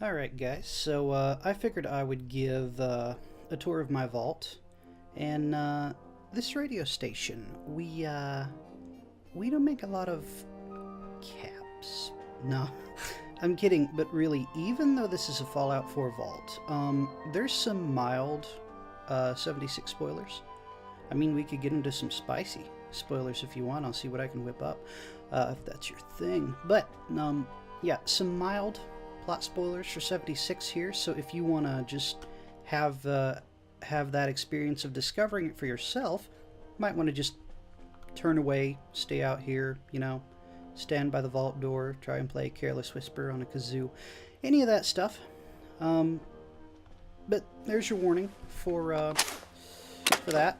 Alright guys, so I figured I would give a tour of my vault, and this radio station, we don't make a lot of caps. No, I'm kidding, but really, even though this is a Fallout 4 vault, there's some mild 76 spoilers. I mean, we could get into some spicy spoilers if you want. I'll see what I can whip up, if that's your thing. But, yeah, some mild plot spoilers for 76 here, so if you want to just have that experience of discovering it for yourself, might want to just turn away, stay out here, you know, stand by the vault door, try and play Careless Whisper on a kazoo, any of that stuff. But there's your warning for that.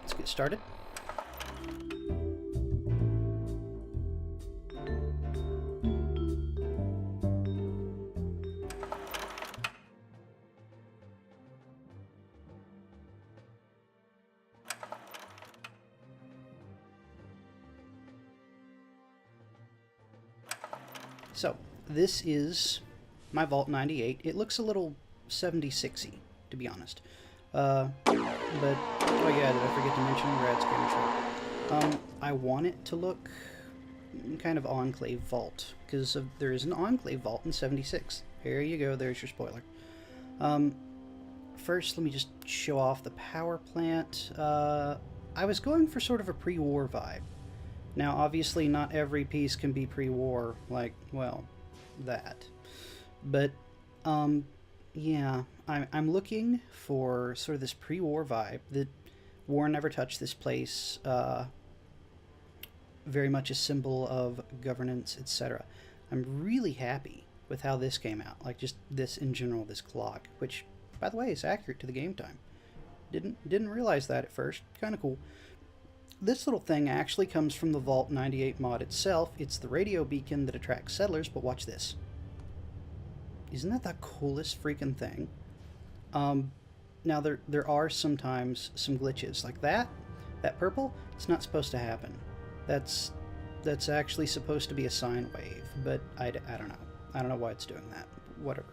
Let's get started. So, this is my Vault 98. It looks a little 76-y, to be honest. But, oh yeah, did I forget to mention Rad's camera? I want it to look kind of Enclave Vault, because there is an Enclave Vault in 76. Here you go, there's your spoiler. First, let me just show off the power plant. I was going for sort of a pre-war vibe. Now, obviously, not every piece can be pre-war, like, well, that. But, yeah, I'm looking for sort of this pre-war vibe. The war never touched this place, very much a symbol of governance, etc. I'm really happy with how this came out, like just this in general, this clock, which, by the way, is accurate to the game time. Didn't realize that at first. Kind of cool. This little thing actually comes from the Vault 98 mod itself. It's the radio beacon that attracts settlers, but watch this. Isn't that the coolest freaking thing? Now, there are sometimes some glitches. Like that purple, it's not supposed to happen. That's actually supposed to be a sine wave, but I don't know. I don't know why it's doing that. Whatever.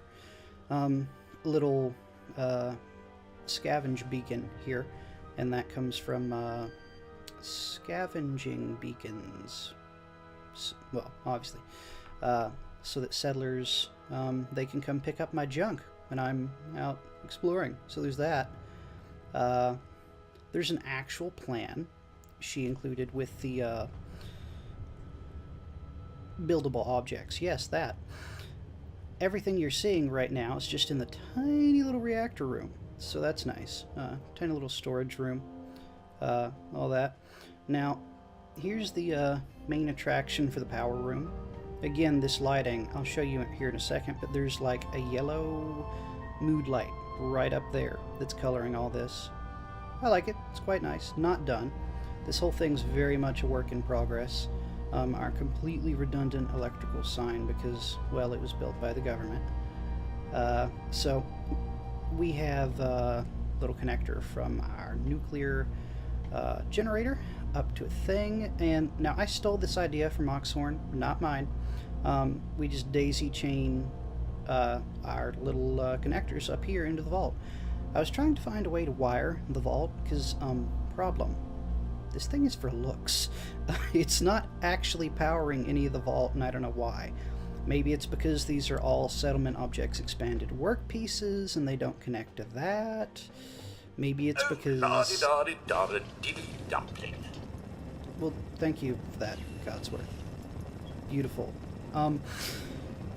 Little scavenge beacon here, and that comes from scavenging beacons, well, obviously, so that settlers, they can come pick up my junk when I'm out exploring. So there's that. There's an actual plan she included with the buildable objects. Yes, that. Everything you're seeing right now is just in the tiny little reactor room, so that's nice. Tiny little storage room. All that. Now, here's the main attraction for the power room. Again, this lighting, I'll show you here in a second, but there's like a yellow mood light right up there that's coloring all this. I like it. It's quite nice. Not done. This whole thing's very much a work in progress. Our completely redundant electrical sign because, well, it was built by the government. So, we have a little connector from our nuclear generator up to a thing, and now I stole this idea from Oxhorn, not mine. We just daisy chain our little connectors up here into the vault. I was trying to find a way to wire the vault because problem, this thing is for looks. It's not actually powering any of the vault, and I don't know why. Maybe it's because these are all settlement objects expanded work pieces and they don't connect to that. Maybe it's because... Well, thank you for that, Godsworth. Beautiful.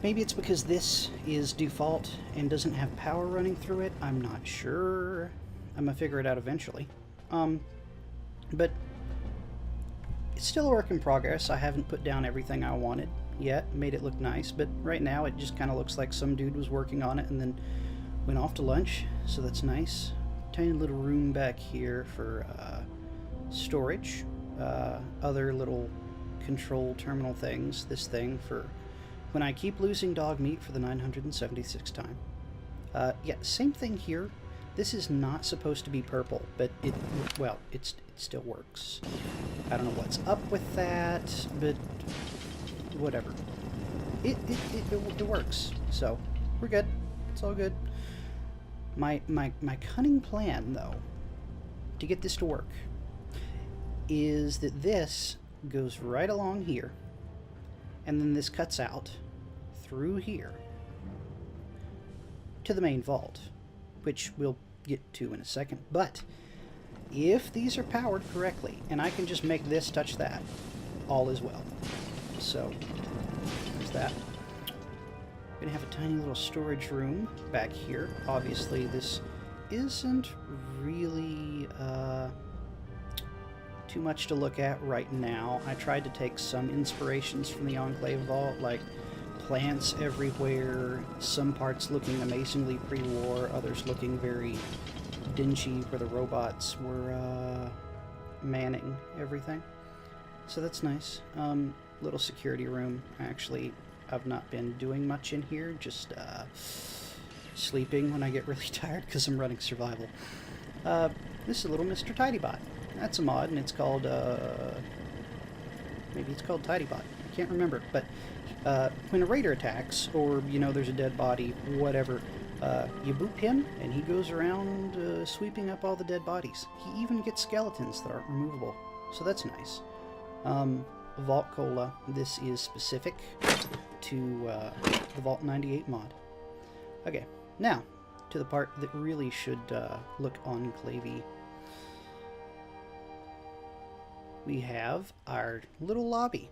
Maybe it's because this is default and doesn't have power running through it. I'm not sure. I'm gonna figure it out eventually. But it's still a work in progress. I haven't put down everything I wanted yet, made it look nice, but right now it just kind of looks like some dude was working on it and then went off to lunch, so that's nice. Tiny little room back here for storage, other little control terminal things, this thing for when I keep losing dog meat for the 976th time. Yeah, same thing here. This is not supposed to be purple, but it still works. I don't know what's up with that, but whatever. It works. So, we're good. It's all good. My cunning plan, though, to get this to work, is that this goes right along here, and then this cuts out through here to the main vault, which we'll get to in a second. But if these are powered correctly, and I can just make this touch that, all is well. So, there's that. We're gonna have a tiny little storage room back here. Obviously, this isn't really too much to look at right now. I tried to take some inspirations from the Enclave vault, like plants everywhere, some parts looking amazingly pre-war, others looking very dingy where the robots were manning everything. So that's nice. Little security room. Actually, I've not been doing much in here, just sleeping when I get really tired because I'm running survival. This is a little Mr. Tidybot. That's a mod, and it's called, maybe it's called Tidybot. I can't remember, but when a raider attacks, or, you know, there's a dead body, whatever, you boop him, and he goes around sweeping up all the dead bodies. He even gets skeletons that aren't removable, so that's nice. Vault Cola, this is specific to the Vault 98 mod. Okay, now, to the part that really should look enclavey. We have our little lobby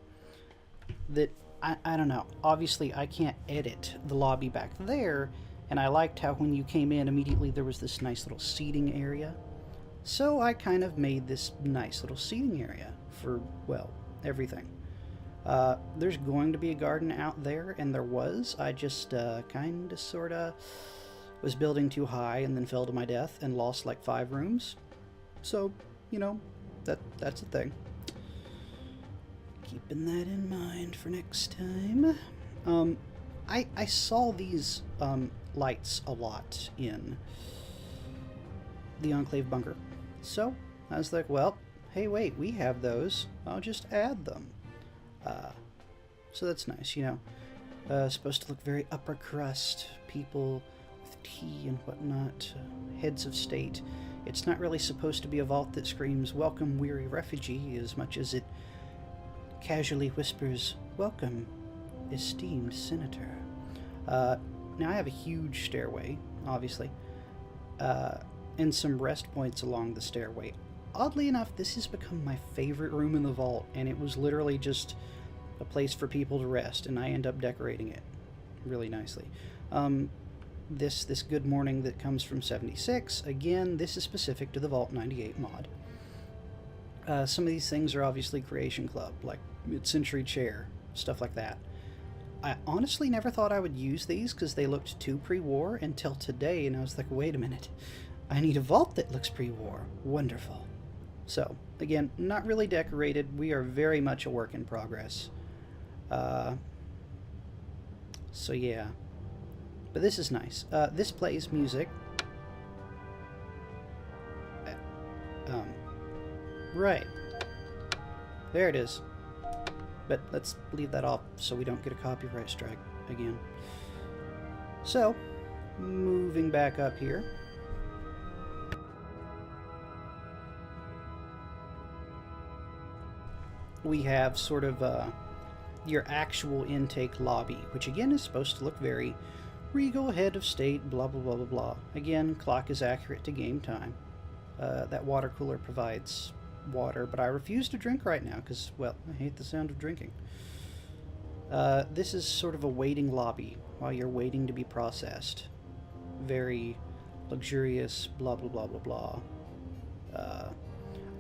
that, I don't know, obviously I can't edit the lobby back there, and I liked how when you came in immediately there was this nice little seating area. So I kind of made this nice little seating area for, well, everything. There's going to be a garden out there, and there was. I just kind of sort of was building too high and then fell to my death and lost like 5 rooms. So, you know, that's a thing. Keeping that in mind for next time. I saw these lights a lot in the Enclave bunker. So I was like, well, hey, wait, we have those. I'll just add them. So that's nice, you know. Supposed to look very upper crust. People with tea and whatnot. Heads of state. It's not really supposed to be a vault that screams, "Welcome, weary refugee," as much as it casually whispers, "Welcome, esteemed senator." Now I have a huge stairway, obviously, and some rest points along the stairway. Oddly enough, this has become my favorite room in the vault, and it was literally just a place for people to rest, and I end up decorating it really nicely. This good morning that comes from 76, again, this is specific to the Vault 98 mod. Some of these things are obviously Creation Club, like mid-century chair, stuff like that. I honestly never thought I would use these because they looked too pre-war until today, and I was like, wait a minute, I need a vault that looks pre-war. Wonderful. So, again, not really decorated. We are very much a work in progress. So yeah. But this is nice. This plays music. Right. There it is. But let's leave that off so we don't get a copyright strike again. So, moving back up here. We have sort of your actual intake lobby, which again is supposed to look very regal, head of state, blah blah blah blah blah. Again, clock is accurate to game time. That water cooler provides water, but I refuse to drink right now because, well, I hate the sound of drinking. This is sort of a waiting lobby while you're waiting to be processed. Very luxurious, blah blah blah blah blah.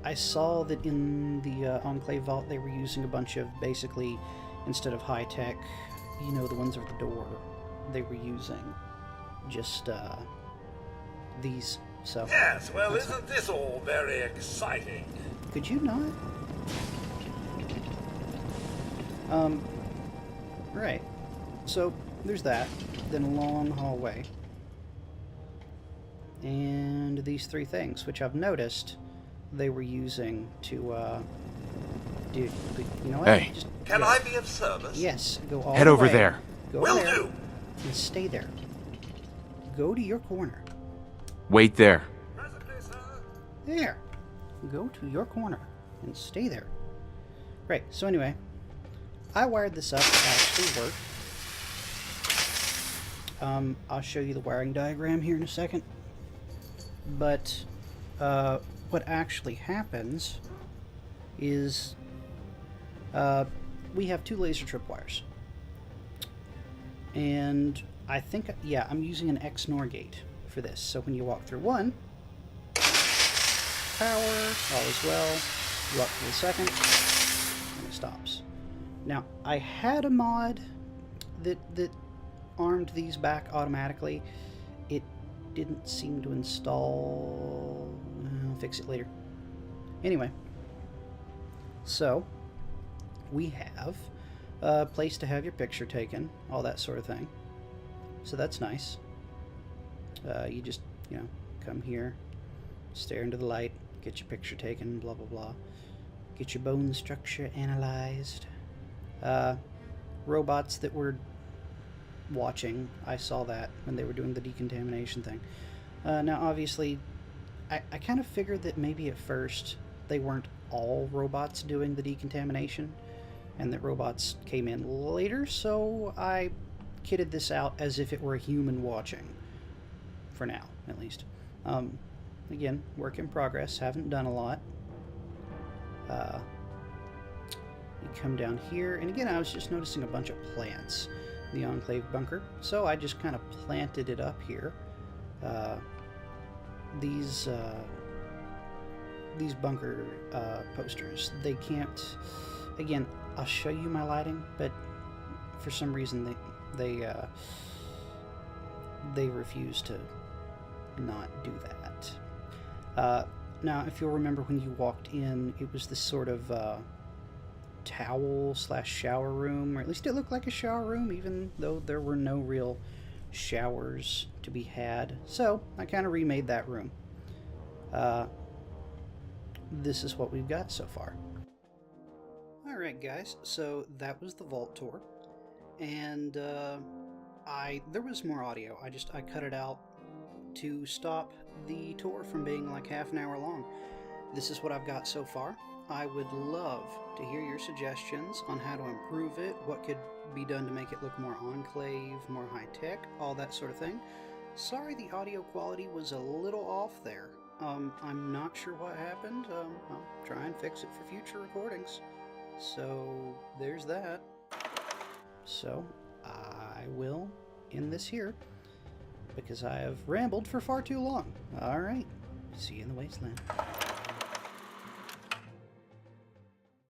I saw that in the Enclave Vault they were using a bunch of, basically, instead of high-tech, you know, the ones over the door, they were using just these. So yes, well, isn't this all very exciting? Could you not? Right. So there's that. Then a long hallway. And these 3 things, which I've noticed they were using to, dude, you know what? Hey. Can I be of service? Yes, go all Head the over way. there. Go Will there do. and stay there. go to your corner. Wait there. Presently, sir. There. Go to your corner and stay there. Right, so anyway, I wired this up to actually work. I'll show you the wiring diagram here in a second. But what actually happens is we have 2 laser tripwires. And I think, yeah, I'm using an XNOR gate for this. So when you walk through one, power, all is well. You walk through the second, and it stops. Now, I had a mod that armed these back automatically. It didn't seem to install. I'll fix it later. Anyway, so we have a place to have your picture taken, all that sort of thing. So that's nice. You just, come here, stare into the light, get your picture taken, blah blah blah. Get your bone structure analyzed. Robots that were watching, I saw that when they were doing the decontamination thing. Now obviously I kind of figured that maybe at first they weren't all robots doing the decontamination and that robots came in later, so I kitted this out as if it were a human watching, for now at least. Again, work in progress, haven't done a lot. You come down here, and again I was just noticing a bunch of plants in the Enclave bunker, so I just kind of planted it up here. These bunker posters, they can't, again, I'll show you my lighting, but for some reason they refuse to not do that. Now, if you'll remember when you walked in, it was this sort of towel / shower room, or at least it looked like a shower room, even though there were no real showers to be had. So I kind of remade that room. This is what we've got so far. Alright guys, so that was the vault tour, and there was more audio. I cut it out to stop the tour from being like half an hour long. This is what I've got so far. I would love to hear your suggestions on how to improve it, what could be done to make it look more Enclave, more high-tech, all that sort of thing. Sorry the audio quality was a little off there. I'm not sure what happened. I'll try and fix it for future recordings. So there's that. So I will end this here because I have rambled for far too long. Alright, see you in the wasteland.